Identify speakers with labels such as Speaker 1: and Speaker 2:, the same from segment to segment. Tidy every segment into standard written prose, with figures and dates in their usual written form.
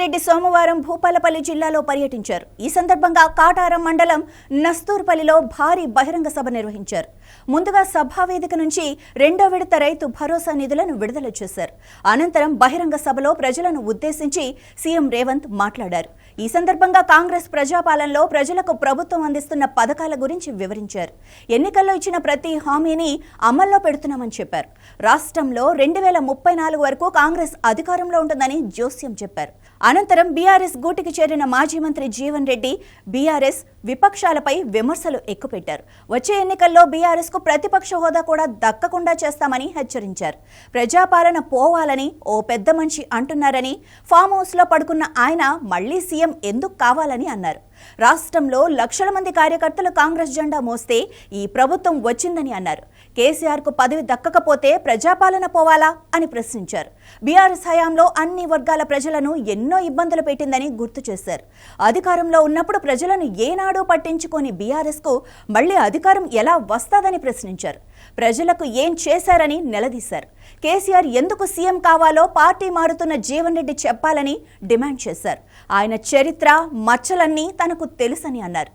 Speaker 1: రెడ్డి సోమవారం భూపాలపల్లి జిల్లాలో పర్యటించారు. ఈ సందర్భంగా కాటారం మండలం నస్తూర్పల్లిలో భారీ బహిరంగ సభ నిర్వహించారు. ముందుగా సభా వేదిక నుంచి రెండో విడత రైతు భరోసా నిధులను విడుదల చేశారు. అనంతరం బహిరంగ సభలో ప్రజలను ఉద్దేశించి సీఎం రేవంత్ మాట్లాడారు. ఈ సందర్భంగా కాంగ్రెస్ ప్రజాపాలనలో ప్రజలకు ప్రభుత్వం అందిస్తున్న పథకాల గురించి వివరించారు. ఎన్నికల్లో ఇచ్చిన ప్రతి హామీని అమల్లో పెడుతున్నామని చెప్పారు. రాష్ట్రంలో 2034 వరకు కాంగ్రెస్ అధికారంలో ఉంటుందని జోస్యం చెప్పారు. అనంతరం బీఆర్ఎస్ గూటికి చేరిన మాజీ మంత్రి జీవన్ రెడ్డి బీఆర్ఎస్ విపక్షాలపై విమర్శలు ఎక్కుపెట్టారు. వచ్చే ఎన్నికల్లో బీఆర్ఎస్ కు ప్రతిపక్ష హోదా కూడా దక్కకుండా చేస్తామని హెచ్చరించారు. ప్రజాపాలన పోవాలని ఓ పెద్ద మనిషి అంటున్నారని, ఫామ్ హౌస్ లో పడుకున్న ఆయన మళ్లీ సీఎం ఎందుకు కావాలని అన్నారు. రాష్ట్రంలో లక్షల మంది కార్యకర్తలు కాంగ్రెస్ జెండా మోస్తే ఈ ప్రభుత్వం వచ్చిందని అన్నారు. కేసీఆర్ కు పదవి దక్కకపోతే ప్రజాపాలన పోవాలా అని ప్రశ్నించారు. బీఆర్ఎస్ హయాంలో అన్ని వర్గాల ప్రజలను ఎన్నో ఇబ్బందులు పెట్టిందని గుర్తు చేశారు. అధికారంలో ఉన్నప్పుడు ప్రజలను ఏనాడూ పట్టించుకోని బీఆర్ఎస్ కు మళ్లీ అధికారం ఎలా వస్తాదని ప్రశ్నించారు. ప్రజలకు ఏం చేశారని నిలదీశారు. కేసీఆర్ ఎందుకు సీఎం కావాలో పార్టీ మారుతున్న జీవన్ రెడ్డి చెప్పాలని డిమాండ్ చేశారు. ఆయన చరిత్ర మచ్చలన్నీ తనకు తెలుసని అన్నారు.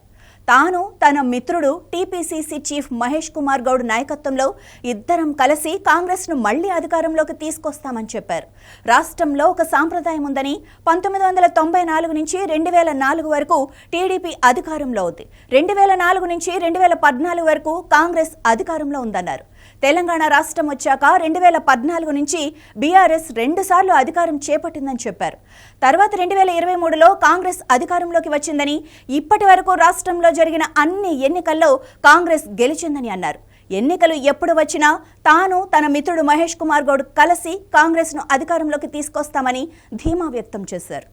Speaker 1: తాను తన మిత్రుడు టీపీసీసీ చీఫ్ మహేష్ కుమార్ గౌడ్ నాయకత్వంలో ఇద్దరం కలిసి కాంగ్రెస్ను మళ్లీ అధికారంలోకి తీసుకొస్తామని చెప్పారు. రాష్ట్రంలో ఒక సాంప్రదాయం ఉందని, 1994 నుంచి 2004 వరకు టీడీపీ అధికారంలో ఉంది. 2004 నుంచి 2014 వరకు కాంగ్రెస్ అధికారంలో ఉందన్నారు. తెలంగాణ రాష్ట్రం వచ్చాక 2014 నుంచి బీఆర్ఎస్ 2 సార్లు అధికారం చేపట్టిందని చెప్పారు. తర్వాత 2023లో కాంగ్రెస్ అధికారంలోకి వచ్చిందని, ఇప్పటి వరకు రాష్ట్రంలో జరిగిన అన్ని ఎన్నికల్లో కాంగ్రెస్ గెలిచిందని అన్నారు. ఎన్నికలు ఎప్పుడు వచ్చినా తాను తన మిత్రుడు మహేష్ కుమార్ గౌడ్ కలిసి కాంగ్రెస్ను అధికారంలోకి తీసుకొస్తామని ధీమా వ్యక్తం చేశారు.